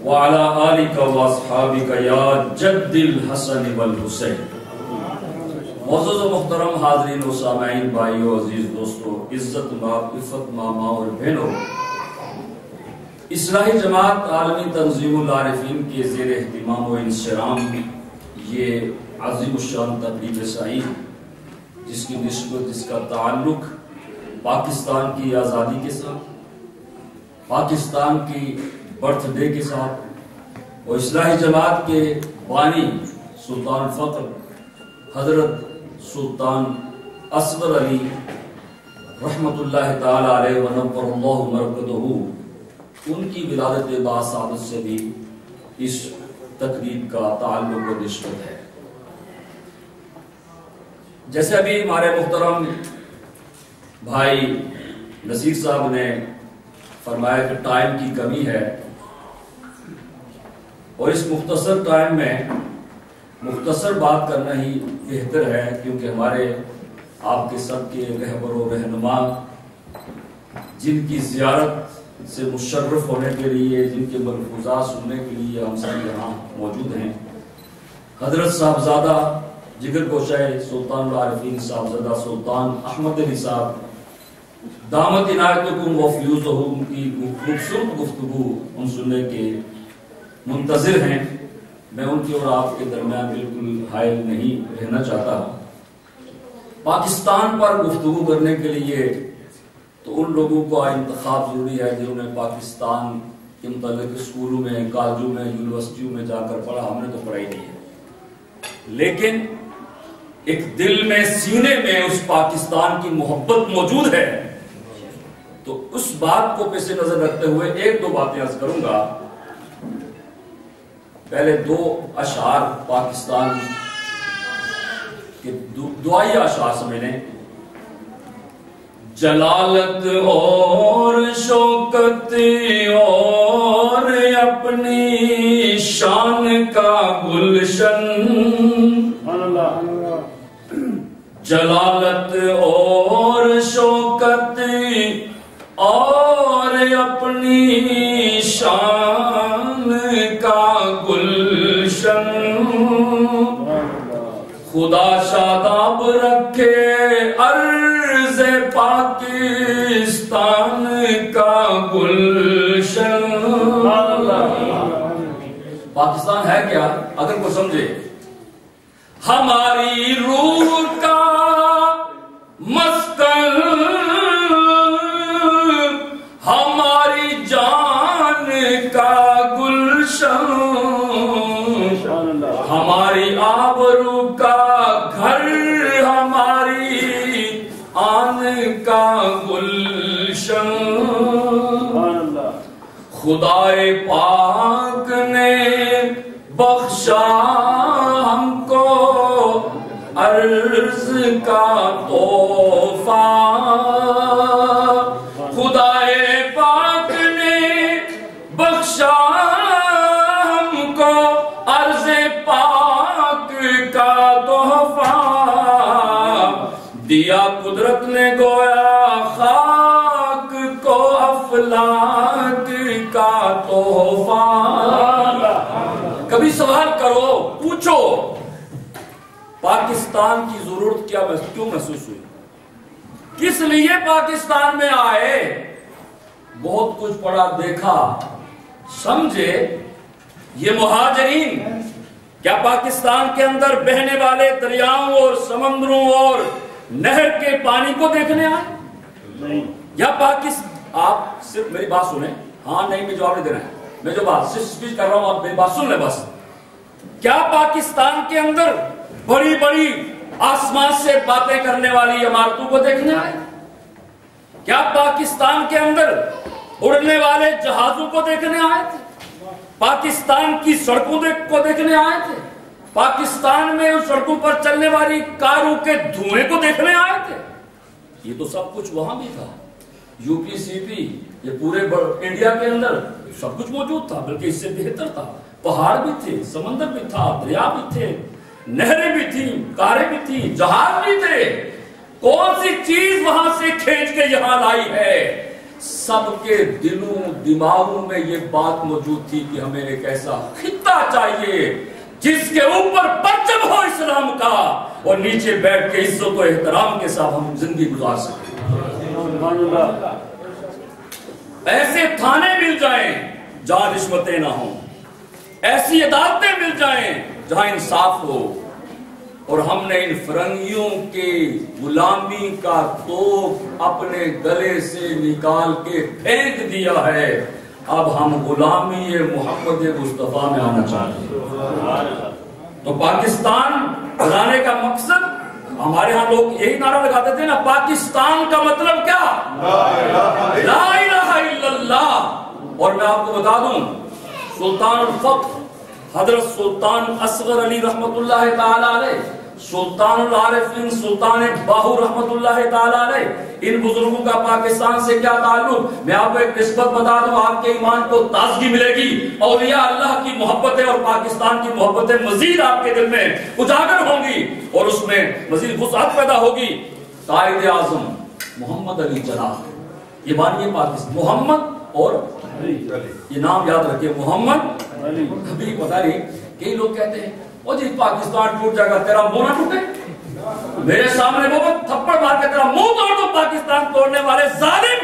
وعلی آلک واصحابک یا جد الحسن والحسین. معزز و محترم حاضرین و سامعین, بھائیو, عزیز دوستو, عزت ماں, عفت ماما اور بہنوں, اصلاحی جماعت عالمی تنظیم العارفین کے زیر اہتمام و انصرام یہ عظیم الشان تقریب سعید, جس کی نسبت, جس کا تعلق پاکستان کی آزادی کے ساتھ, پاکستان کی برتھ ڈے کے ساتھ, اور اصلاحی جماعت کے بانی سلطان فخر حضرت سلطان اصغر علی رحمت اللہ تعالی علیہ ونور اللہ مرکزہ, ان کی ولادت باسعادت سے بھی اس تقریب کا تعلق و نسبت ہے. جیسے ابھی ہمارے محترم بھائی نصیر صاحب نے فرمایا کہ ٹائم کی کمی ہے, اور اس مختصر ٹائم میں مختصر بات کرنا ہی بہتر ہے, کیونکہ ہمارے آپ کے سب کے رہبر و رہنما جن کی زیارت سے مشرف ہونے کے لیے, جن کے ملفوظات سننے کے لیے ہم سب یہاں موجود ہیں, حضرت صاحبزادہ جگر گوشہ سلطان العارفین صاحبزادہ سلطان احمد علی صاحب دامت عنایتکم و فیوزہم کی خوبصورت گفتگو ہم سننے کے منتظر ہیں. میں ان کی اور آپ کے درمیان بالکل حائل نہیں رہنا چاہتا. پاکستان پر گفتگو کرنے کے لیے تو ان لوگوں کا انتخاب ضروری ہے جنہوں نے پاکستان کے متعلق اسکولوں میں، کالجوں میں، یونیورسٹیوں میں جا کر پڑھا. ہم نے تو پڑھائی نہیں ہے، لیکن ایک دل میں، سینے میں اس پاکستان کی محبت موجود ہے. تو اس بات کو پیش نظر رکھتے ہوئے ایک دو باتیں عرض کروں گا. پہلے 2 اشعار پاکستان کے دعائیہ اشعار سمجھیں. جلالت اور شوکت اور اپنی شان کا گلشن، جلالت اور شوکت اور اپنی شان کا گلشن، خدا شاداب رکھے عرض پاکستان کا گلشن. پاکستان ہے کیا اگر کوئی سمجھے؟ ہماری روح کا مسکن، ہماری جان کا گلشن، ہماری آبرو کا گھر، ہماری آن کا گلشن. خدائے پاک نے بخشا ہم کو عرض کا تحفہ، خدائے پاک نے بخشا ہم کو عرض پاک کا تحفہ، دیا قدرت نے گویا خاک کو افلاک کا تحفہ. کبھی سوال کرو، پوچھو پاکستان کی ضرورت کیوں محسوس ہوئی؟ کس لیے پاکستان میں آئے؟ بہت کچھ پڑھا، دیکھا، سمجھے. یہ مہاجرین کیا پاکستان کے اندر بہنے والے دریاؤں اور سمندروں اور نہر کے پانی کو دیکھنے آئے؟ یا آپ صرف میری بات سنیں، ہاں نہیں میں جواب نہیں دے رہا ہے، میں جو بات صرف سپیچ کر رہا ہوں آپ میری بات سن لیں بس. کیا پاکستان کے اندر بڑی بڑی آسمان سے باتیں کرنے والی عمارتوں کو دیکھنے آئے؟ کیا پاکستان کے اندر اڑنے والے جہازوں کو دیکھنے آئے تھے؟ پاکستان کی سڑکوں کو دیکھنے آئے تھے؟ پاکستان میں ان سڑکوں پر چلنے والی کاروں کے دھوئیں کو دیکھنے آئے تھے؟ یہ تو سب کچھ وہاں بھی تھا، یو پی سی پی، یہ پورے انڈیا کے اندر سب کچھ موجود تھا، بلکہ اس سے بہتر تھا. پہاڑ بھی تھے، سمندر بھی تھا، دریا بھی تھے، نہریں بھی تھیں، کاریں بھی تھیں، جہاز بھی تھے. کون سی چیز وہاں سے کھینچ کے یہاں لائی ہے؟ سب کے دلوں دماغوں میں یہ بات موجود تھی کہ ہمیں ایک ایسا خطہ چاہیے جس کے اوپر پرچم ہو اسلام کا اور نیچے بیٹھ کے عزت و احترام کے ساتھ ہم زندگی گزار سکیں. ایسے تھانے مل جائیں جہاں رشوتیں نہ ہوں، ایسی عدالتیں مل جائیں جہاں انصاف ہو. اور ہم نے ان فرنگیوں کے غلامی کا توق اپنے گلے سے نکال کے پھینک دیا ہے. اب ہم غلامی محمد مصطفیٰ میں آنا چاہتے ہیں. تو پاکستان بنانے کا مقصد، ہمارے ہاں لوگ یہی نعرہ لگاتے تھے نا، پاکستان کا مطلب کیا؟ لا الہ الا اللہ. اور میں آپ کو بتا دوں، سلطان الفقر حضرت سلطان اصغر علی رحمت اللہ تعالی علیہ، سلطان العارفین سلطان باہو رحمت اللہ تعالی علیہ، ان بزرگوں کا پاکستان سے کیا تعلق؟ میں آپ کو ایک نسبت بتا دوں، آپ کے ایمان کو تازگی ملے گی. اولیاء اللہ کی محبتیں اور پاکستان کی محبتیں مزید آپ کے دل میں اجاگر ہوں گی اور اس میں مزید وسعت پیدا ہوگی. قائد اعظم محمد علی جناح، یہ مانیے پاکستان، محمد اور یہ نام یاد رکھیے، محمد علی. ابھی پتا نہیں کئی لوگ کہتے ہیں او جی پاکستان ٹوٹ جائے گا، تیرا منہ نہ ٹوٹے. میرے سامنے وہ تھپڑ مار کے تیرا منہ توڑ دو. پاکستان توڑنے والے ظالم،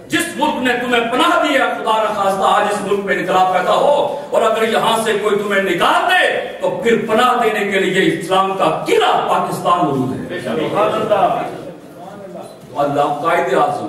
جس ملک نے تمہیں پناہ دیا، خدا نہ خواستہ آج اس ملک میں انقلاب پیدا ہو اور اگر یہاں سے کوئی تمہیں نکال دے تو پھر پناہ دینے کے لیے اسلام کا قلعہ پاکستان موجود ہے. اللہ قائد اعظم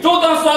1400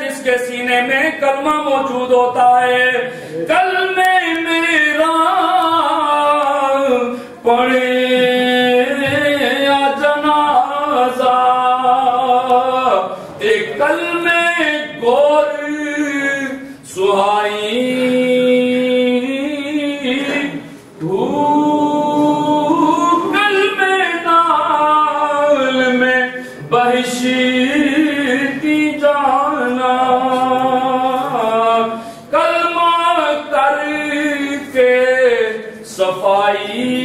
جس کے سینے میں کلمہ موجود ہوتا ہے. کلمے میرا پڑھے یا جنازہ ایک کلمے گوری سہائی کلمے نال میں بہشتی جانا کلمہ کر کے صفائی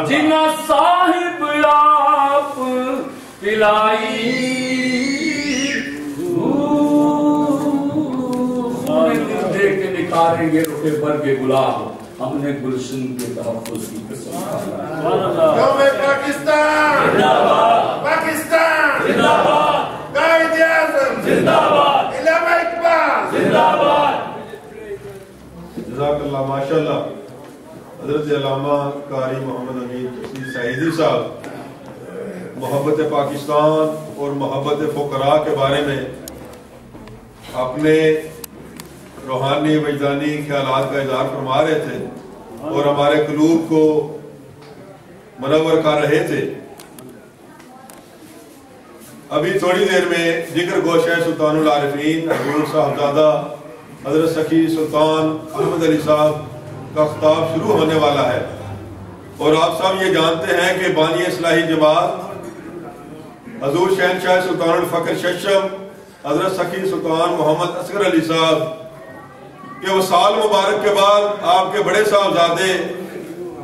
جنا صاحب آپ پلائی دے کے نکھاریں گے روٹے بھر کے گلاب ہم نے گلشن کے تحفظ کی قسم قوم پاکستان زندہ باد پاکستان زندہ باد قائد اعظم زندہ باد علامہ اقبال زندہ باد. جزاک اللہ ماشاءاللہ. حضرت علامہ قاری محمد امین چشتی سعیدی صاحب محبت پاکستان اور محبت فقراء کے بارے میں اپنے روحانی وجدانی خیالات کا اظہار فرما رہے تھے اور ہمارے قلوب کو منور کر رہے تھے. ابھی تھوڑی دیر میں ذکر گوشہ سلطان العارفین حضور صاحبزادہ حضرت سخی سلطان احمد علی صاحب کا خطاب شروع ہونے والا ہے اور آپ صاحب یہ جانتے ہیں کہ بانی اصلاحی جماعت حضور شہنشاہ سلطان الفقر ششم حضرت سخی سلطان محمد اصغر علی صاحب کے وصال مبارک کے بعد آپ کے بڑے صاحبزادے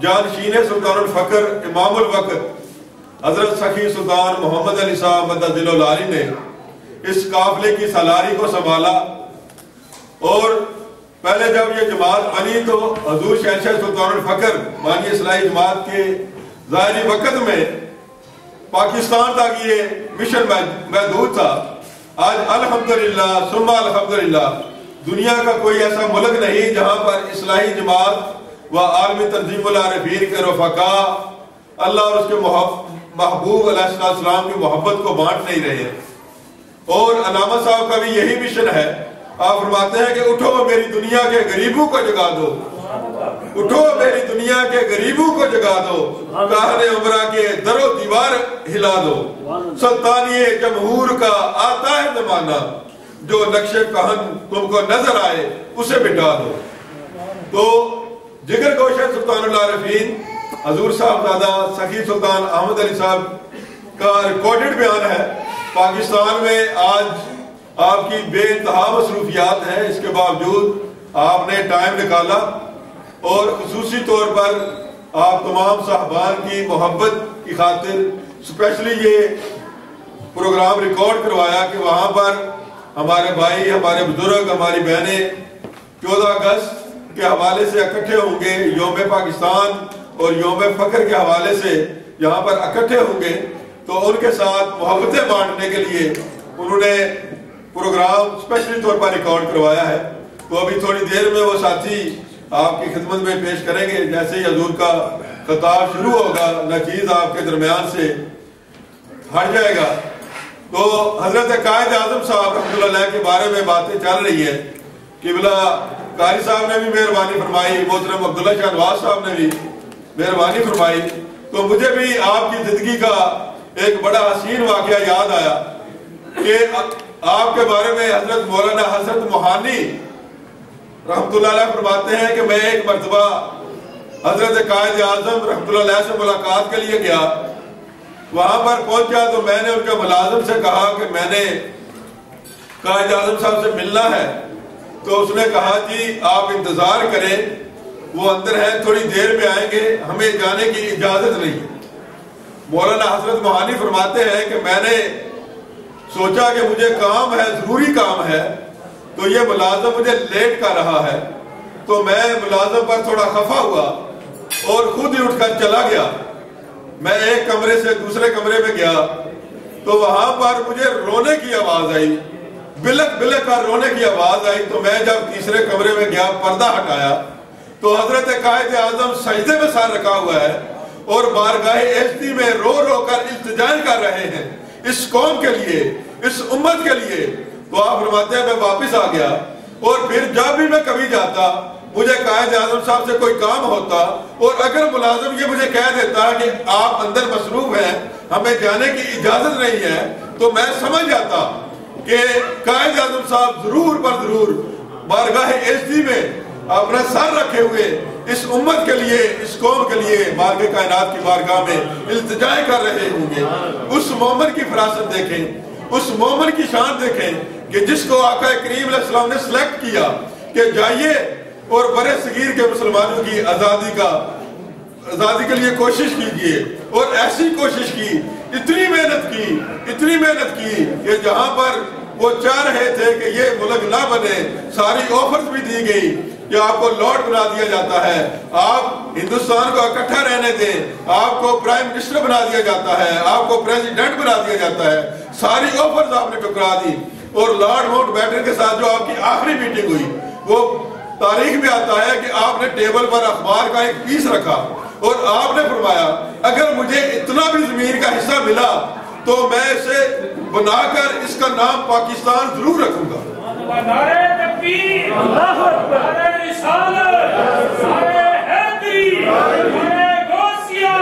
جانشین سلطان الفقر امام الوقت حضرت سخی سلطان محمد علی صاحب مدد ذل العالی نے اس قافلے کی سالاری کو سنبھالا. اور پہلے جب یہ جماعت بنی تو حضور شہنشاہ سلطان الفقر بانی اصلاحی جماعت کے ظاہری وقت میں پاکستان تک یہ مشن محدود تھا. آج الحمدللہ ثم الحمدللہ دنیا کا کوئی ایسا ملک نہیں جہاں پر اصلاحی جماعت و عالمی تنظیم العارفین کے رفقاء اللہ اور اس کے محبوب علیہ السلام کی محبت کو بانٹ نہیں رہے. اور علامہ صاحب کا بھی یہی مشن ہے. آپ فرماتے ہیں کہ اٹھو میری دنیا کے غریبوں کو جگا دو, اٹھو میری دنیا کے غریبوں کو جگا دو, کہن عمرہ کے در و دیوار ہلا دو, سلطانی جمہور کا آتا ہے زمانہ, جو نقش کہن تم کو نظر آئے اسے بٹھا دو. تو جگر گوشہ سلطان العارفین حضور صاحبزادہ سخی سلطان احمد علی صاحب کا ریکارڈڈ بیان ہے. پاکستان میں آج آپ کی بے انتہا مصروفیات ہیں, اس کے باوجود آپ نے ٹائم نکالا اور خصوصی طور پر آپ تمام صاحبان کی محبت کی خاطر اسپیشلی یہ پروگرام ریکارڈ کروایا کہ وہاں پر ہمارے بھائی, ہمارے بزرگ, ہماری بہنیں 14 اگست کے حوالے سے اکٹھے ہوں گے, یوم پاکستان اور یوم فخر کے حوالے سے یہاں پر اکٹھے ہوں گے. تو ان کے ساتھ محبتیں بانٹنے کے لیے انہوں نے پروگرام اسپیشلی طور پر ریکارڈ کروایا ہے. تو ابھی تھوڑی دیر میں وہ ساتھی آپ کی خدمت میں پیش کریں گے. جیسے ہی حضور کا خطاب شروع ہوگا ناچیز آپ کے درمیان سے ہٹ جائے گا. تو حضرت قائد اعظم صاحب رحمۃ اللہ علیہ کے بارے میں باتیں چل رہی ہیں. قبلہ قاری صاحب نے بھی مہربانی فرمائی, محترم عبداللہ شاہ نواز صاحب نے بھی مہربانی فرمائی. تو مجھے بھی آپ کی زندگی کا ایک بڑا حسین واقعہ یاد آیا کہ آپ کے بارے میں حضرت مولانا حضرت موہانی رحمت اللہ علیہ فرماتے ہیں کہ میں ایک مرتبہ حضرت قائد اعظم رحمت اللہ علیہ سے ملاقات کے لیے گیا. وہاں پر پہنچا تو میں نے ان کے ملازم سے کہا کہ میں نے قائد اعظم صاحب سے ملنا ہے. تو اس نے کہا جی آپ انتظار کریں, وہ اندر ہیں, تھوڑی دیر میں آئیں گے, ہمیں جانے کی اجازت نہیں. مولانا حضرت موہانی فرماتے ہیں کہ میں نے سوچا کہ مجھے کام ہے, ضروری کام ہے, تو یہ ملازم مجھے لیٹ کر رہا ہے. تو میں ملازم پر تھوڑا خفا ہوا اور خود ہی اٹھ کر چلا گیا. میں ایک کمرے سے دوسرے کمرے میں گیا تو وہاں پر مجھے رونے کی آواز آئی. بلک بلک کر رونے کی آواز آئی تو میں جب تیسرے کمرے میں گیا پردہ ہٹایا تو حضرت قائد اعظم سجدے میں سر رکھا ہوا ہے اور بارگاہ عزتی میں رو رو کر التجائیں کر رہے ہیں اس قوم کے لیے، اس امت کے لیے. تو آپ فرماتے ہیں میں واپس آ گیا اور پھر جب بھی میں کبھی جاتا مجھے قائد اعظم صاحب سے کوئی کام ہوتا اور اگر ملازم یہ مجھے کہہ دیتا کہ آپ اندر مصروف ہیں ہمیں جانے کی اجازت نہیں ہے تو میں سمجھ جاتا کہ قائد اعظم صاحب ضرور پر ضرور بارگاہ عزتی میں اپنا سر رکھے ہوئے اس امت کے لیے، اس قوم کے لیے مالک کائنات کی بارگاہ میں التجائیں کر رہے ہوں گے. اس مومن کی فراست دیکھیں، اس مومن کی شان دیکھیں کہ جس کو آقا کریم علیہ السلام نے سلیکٹ کیا کہ جائیے اور برے صغیر کے مسلمانوں کی آزادی کے لیے کوشش کیجئے. اور ایسی کوشش کی، اتنی محنت کی کہ جہاں پر وہ چاہ رہے تھے کہ یہ ملک نہ بنے ساری آفرز بھی دی گئی کہ آپ کو لارڈ بنا دیا جاتا ہے، آپ ہندوستان کو اکٹھا رہنے دیں، آپ کو پرائم منسٹر بنا دیا جاتا ہے، آپ کو پریزیڈنٹ بنا دیا جاتا ہے. ساری آفرز آپ نے ٹکرا دی. اور لارڈ ماؤنٹ بیٹن کے ساتھ جو آپ کی آخری میٹنگ ہوئی وہ تاریخ میں آتا ہے کہ آپ نے ٹیبل پر اخبار کا ایک پیس رکھا اور آپ نے فرمایا اگر مجھے اتنا بھی زمین کا حصہ ملا تو میں اسے بنا کر اس کا نام پاکستان ضرور رکھوں گا. نعرہ تکبیر، نعرہ رسالت، نعرہ حیدری، نعرہ غوثیہ،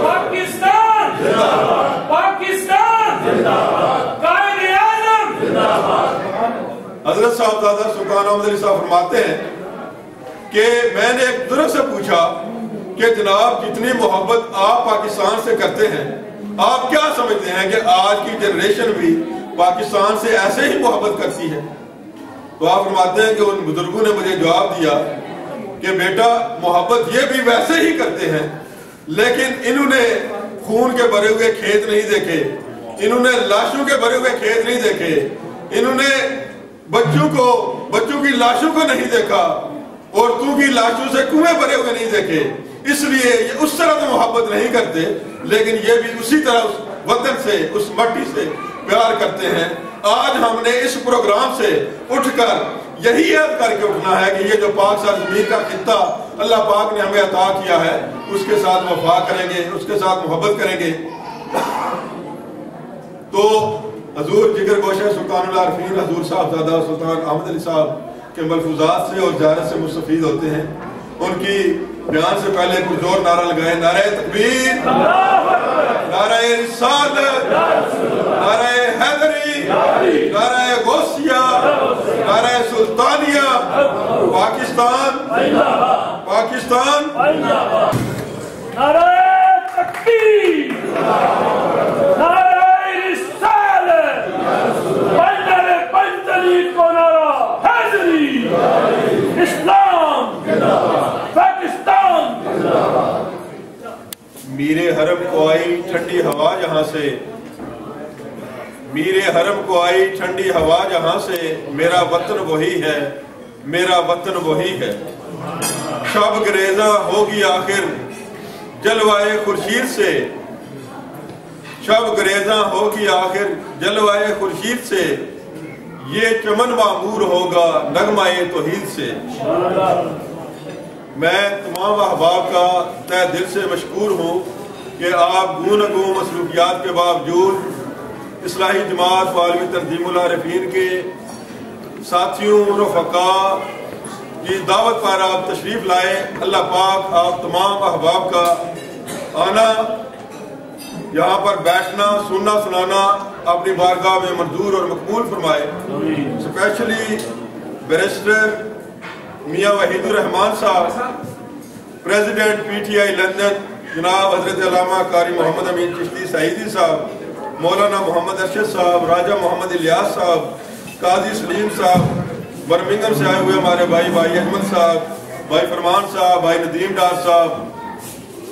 پاکستان زندہ باد، پاکستان زندہ باد، قائد اعظم زندہ باد. حضرت صاحبزادہ سلطان احمد علی صاحب فرماتے ہیں کہ میں نے ایک بزرگ سے پوچھا کہ جناب جتنی محبت آپ پاکستان سے کرتے ہیں آپ کیا سمجھتے ہیں کہ آج کی جنریشن بھی پاکستان سے ایسے ہی محبت کرتی ہے؟ تو آپ فرماتے ہیں کہ ان بزرگوں نے مجھے جواب دیا کہ بیٹا محبت یہ بھی ویسے ہی کرتے ہیں لیکن انہوں نے خون کے بھرے ہوئے کھیت نہیں دیکھے، انہوں نے لاشوں کے بھرے ہوئے کھیت نہیں دیکھے، انہوں نے بچوں کی لاشوں کو نہیں دیکھا، عورتوں کی لاشوں سے کنویں بھرے ہوئے نہیں دیکھے. اس لیے یہ اس طرح تو محبت نہیں کرتے لیکن یہ بھی اسی طرح اس وطن سے، اس مٹی سے پیار کرتے ہیں. آج ہم نے اس پروگرام سے اٹھ کر یہی عہد کر کے اٹھنا ہے کہ یہ جو پاک سرزمین کا خطہ اللہ پاک نے ہمیں عطا کیا ہے اس کے ساتھ وفا کریں گے، اس کے ساتھ محبت کریں گے. تو حضور جگر گوشہ سلطان العارفین حضور صاحبزادہ سلطان احمد علی صاحب کے ملفوظات سے اور زیارت سے مستفید ہوتے ہیں. ان کی بیان سے پہلے کچھ زور نعرہ لگائے، نعرہ تکبیر، نعرہ رسالت، نعرہ حیدری، نعرہ غوثیہ، نعرہ سلطانیہ. پاکستان، پاکستان، نعرہ تکبیر، نعرہ رسالت، بندر بندری کو نعرہ حیدری، اسلام پاکستان. میرے حرم کو آئی ٹھنڈی ہوا جہاں سے، میرے حرم کو آئی ٹھنڈی ہوا جہاں سے، میرا وطن وہی ہے، میرا وطن وہی ہے. شب گریزاں ہوگی آخر جلوائے خورشید سے، شب گریزاں ہوگی آخر جلوائے خورشید سے، یہ چمن معمور ہوگا نغمہ توحید سے. میں تمام احباب کا تہ دل سے مشکور ہوں کہ آپ گوں نہ گوں مصروفیات کے باوجود اصلاحی جماعت و عالمی تنظیم العارفین کے ساتھیوں رفقاء کی دعوت پر آپ تشریف لائے. اللہ پاک آپ تمام احباب کا آنا، یہاں پر بیٹھنا، سننا سنانا اپنی بارگاہ میں منظور اور مقبول فرمائے. اسپیشلی بیرسٹر میاں وحید الرحمان صاحب، president P T I London, جناب حضرت علامہ قاری محمد امین چشتی سعیدی صاحب، مولانا محمد ارشد صاحب، راجہ محمد الیاس صاحب، قاضی سلیم صاحب، برمنگم سے آئے ہوئے ہمارے بھائی احمد صاحب، بھائی فرمان صاحب، بھائی ندیم ڈار صاحب،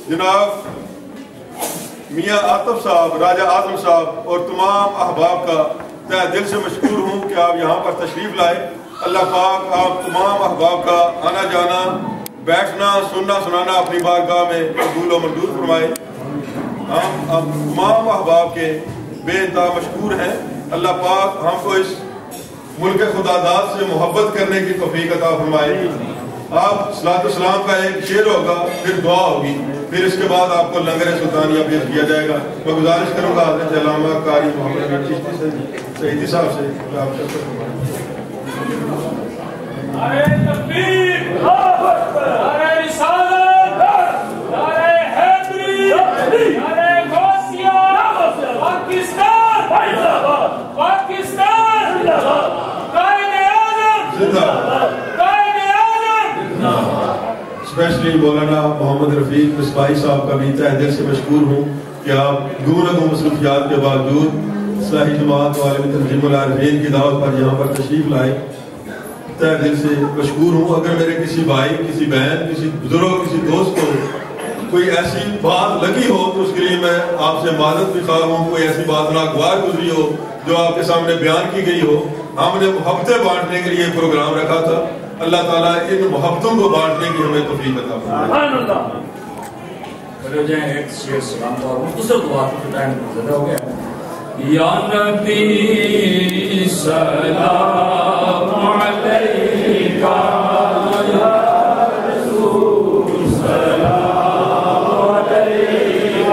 جناب میاں آطف صاحب، راجہ اعظم صاحب اور تمام احباب کا تہ دل سے مشکور ہوں کہ آپ یہاں پر تشریف لائے. اللہ پاک آپ تمام احباب کا آنا جانا، بیٹھنا، سننا سنانا اپنی بارگاہ میں قبول و منظور فرمائے. ہم تمام احباب کے بے انتہا مشکور ہیں. اللہ پاک ہم کو اس ملک خدا داد سے محبت کرنے کی توفیق عطا فرمائے. آپ صلاۃ السلام کا ایک شعر ہوگا، پھر دعا ہوگی، پھر اس کے بعد آپ کو لنگر سلطانیہ پیش کیا جائے گا. میں گزارش کروں گا حضرت علامہ قاری محمد چشتی سے سعیدی صاحب سے کہ آپ نعرہ تکبیر، نعرہ رسالت، نعرہ حیدری، نعرہ غوثیہ، پاکستان، پاکستان، قائد اعظم زندہ باد. اسپیشلی مولانا محمد رفیق مصباحی صاحب کا بھی تہ دل سے مشکور ہوں کہ آپ گم نہ گم مصروفیات کے باوجود اصلاحی جماعت و عالمی تنظیم العارفین کی دعوت پر یہاں پر تشریف لائے. تہ دل سے مشکور ہوں. اگر میرے کسی بھائی، کسی بہن، کسی بزرگ، کسی دوست کو کوئی ایسی بات لگی ہو تو اس کے لیے میں آپ سے معذرت بھی خواہ ہوں. کوئی ایسی بات ناگوار گزری ہو جو آپ کے سامنے بیان کی گئی ہو. ہم نے محبتیں بانٹنے کے لیے پروگرام رکھا تھا. اللہ تعالیٰ ان محبتوں کو بانٹنے کی ہمیں توفیق عطا فرمائے. کھڑے ہو جائیں. ایک شعر سلام اور مختصر دعا کا ٹائم زیادہ ہو گیا. یا نبی سلام علیکہ، یا رسول سلام علیکہ،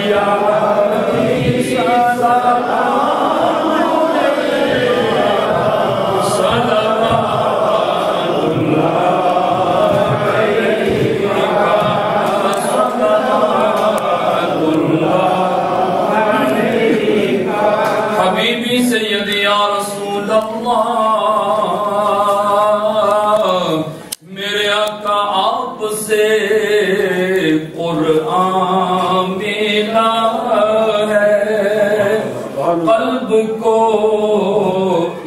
یا نبی سلام سیدی یا رسول اللہ. میرے آقا آپ سے قرآن ملا ہے، قلب کو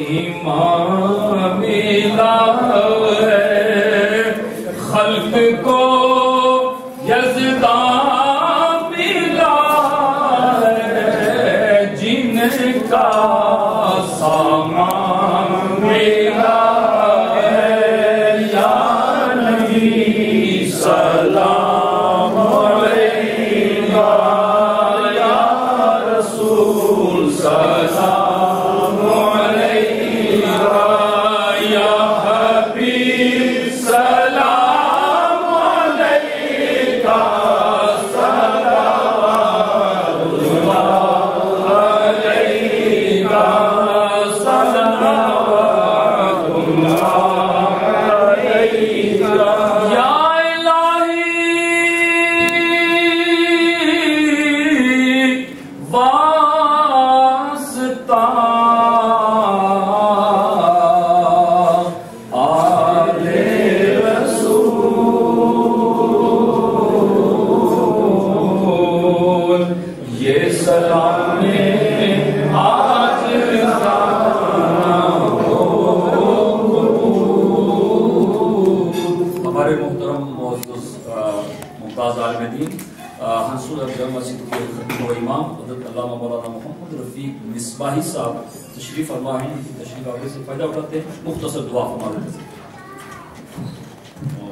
ایمان ملا ہے، خلق کو یزدان ملا ہے، جن کا سامان ملا ہے. یا نبی سلام علیکہ، یا رسول سلام علیکہ، یا حبیب سلام علیکہ، مصباحی صاحب تشریف فرما ہیں. تشریف آگے سے فائدہ اٹھاتے ہیں. مختصر دعا فرما دیتے ہیں.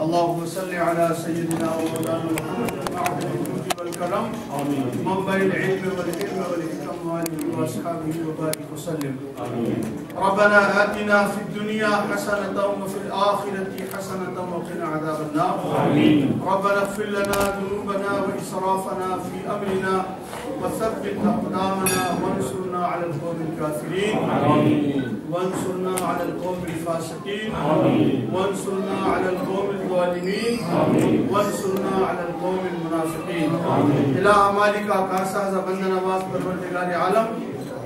اللهم صل على سيدنا ومولانا محمد المعبد الجود والكرم منبع العلم والحلم والحكم وآله وأصحابه وبارك وسلم. ربنا آتنا في الدنيا حسنة وفي الآخرة حسنة وقنا عذاب النار. ربنا اغفر لنا ذنوبنا وإسرافنا في أمرنا وثبت أقدامنا وانصرنا على القوم الكافرين وانصرنا على القوم الفاسقين وانصرنا على القوم الظالمين وانصرنا على القوم المنافقين. الہ مالک کا سازہ بندہ نواز پروردگار عالم،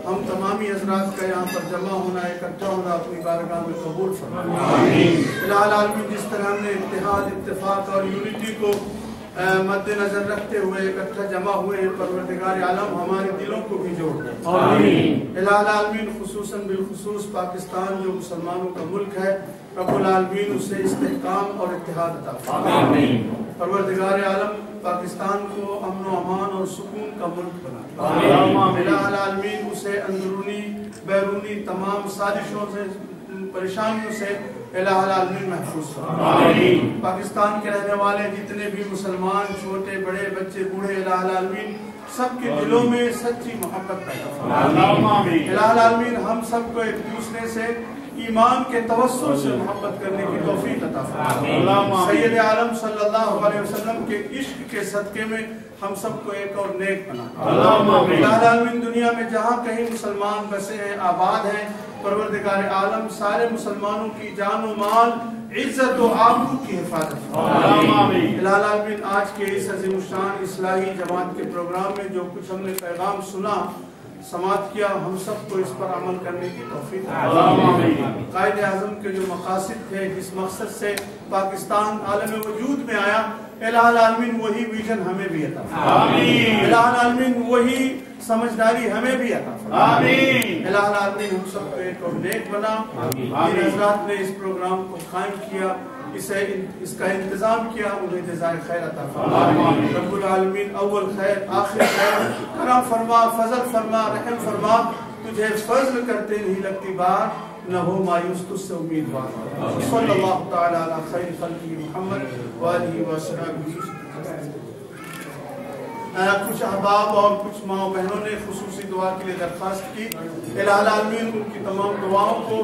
ہم تمامی حضرات کا یہاں پر جمع ہونا، اکٹھا ہونا اپنی بارگاہ میں قبول فرمائے. الہ العالمین جس طرح ہم نے اتحاد، اتفاق اور یونٹی کو مد نظر رکھتے ہوئے اکٹھا جمع ہوئے ہیں، پروردگار عالم ہمارے دلوں کو بھی جوڑ دے. الہ العالمین خصوصاً بالخصوص پاکستان جو مسلمانوں کا ملک ہے، رب العالمین اسے استحکام اور اتحاد عطا فرمائے. پروردگار عالم پاکستان کو امن و امان اور سکون کا ملک بنا. الہ العالمین اسے اندرونی بیرونی تمام سازشوں سے، پریشانیوں سے الہ العالمین محفوظ پاکستان کے رہنے والے جتنے بھی مسلمان، چھوٹے بڑے بچے بوڑھے، الہ العالمین سب کے دلوں میں سچی محبت پیدا فرمائے۔ الہ العالمین ہم سب کو ایک دوسرے سے ایمان کے توسل سے محبت کرنے کی توفیق عطا فرمائے۔ سید عالم صلی اللہ علیہ وسلم کے عشق کے صدقے میں ہم سب کو ایک اور نیک بنا۔ الہ العالمین دنیا میں جہاں کہیں مسلمان بسے ہیں، آباد ہیں، پروردگار عالم سارے مسلمانوں کی جان و مال، عزت و آبرو کی حفاظت فرمائے۔ الہ العالمین آج کے اس عظیم الشان اصلاحی جماعت کے پروگرام میں جو کچھ ہم نے پیغام سنا، سماعت کیا، ہم سب کو اس پر عمل کرنے کی توفیق عطا۔ قائد اعظم کے جو مقاصد تھے، جس مقصد سے پاکستان عالم وجود میں آیا، الہ العالمین وہی ویژن ہمیں بھی عطا فرمائے۔ الہ العالمین وہی سمجھداری ہمیں بھی عطا فرمائے۔ الہ العالمین ہم سب کو ایک اور نیک بنا۔ جن حضرات نے اس پروگرام کو قائم کیا، اس کا انتظام کیا، انہیں جزائے خیر عطا فرمائے۔ رب العالمین اول خیر آخر خیر کرم فرما، فضل فرما، رحم فرما۔ تجھے فضل کرتے نہیں لگتی بار، نہ ہو مایوس تجھ سے امیدوار۔ صلی اللہ تعالی علی خیر خلقہ محمد وآلہ وصحبہ۔ کچھ احباب اور کچھ ماں بہنوں نے خصوصی دعا کے لیے درخواست کی۔ الہ العالمین ان کی تمام دعاؤں کو،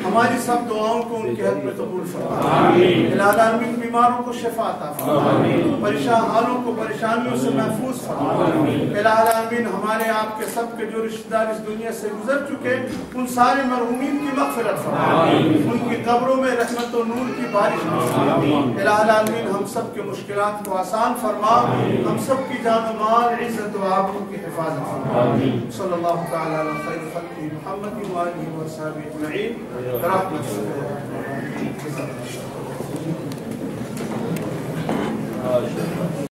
ہماری سب دعاؤں کو ان کے حق میں قبول فرمائے۔ الہ العالمین بیماروں کو شفا عطا فرمائے، پریشان حالوں کو پریشانیوں سے محفوظ فرمائے۔ الہ العالمین ہمارے آپ کے سب کے جو رشتہ دار اس دنیا سے گزر چکے، ان سارے مرحومین کی مغفرت فرمائے، ان کی قبروں میں رحمت و نور کی بارش فرمائے۔ الہ العالمین ہم سب کے مشکلات کو آسان فرما، ہم سب کی جان و مال، عزت و آبرو کی حفاظت فرما۔ صلی اللہ تعالی علی خیر خلقہ محمد وآلہ وصحبہ اجمعین برحمتہ۔